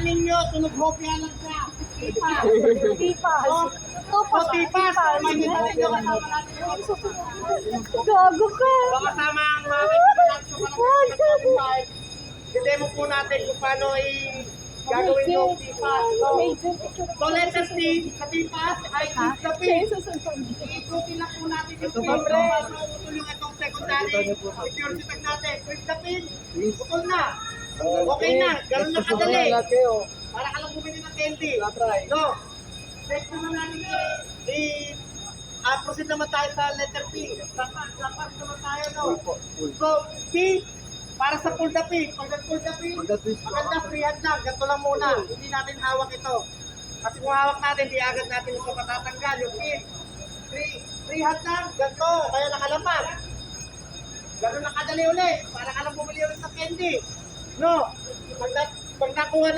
Tandaan ninyo, tunog hopya lang siya. Tipas. Tipas. O, tipas. Makikita ninyo kasama natin yung Gago ka. kasama ang mga kaibigan natin sa Barangay. I-demo po natin kung paano gagawin yung tipas. So, letter C, sa tipas ay isdapin. Iikutin lang po natin yung pin. Paano utol yung itong secondary security tag natin. Isdapin, utol na. Okay na, ganun na kadali. Para ka lang bumili ng candy. No. Next naman natin proceed naman tayo sa letter P. Lapas naman tayo, no? So, P, para sa pull the pin. Pag nag-pull the pin, maganda free hand lang. Ganito lang muna. Hindi natin hawak ito. Kasi kung hawak natin, di agad natin ito patatanggal. Yung pin. Free hand lang. Ganito. Kaya nakalamag. Ganun na kadali ulit. Para ka lang bumili ulit ng candy. No. Pag nakuha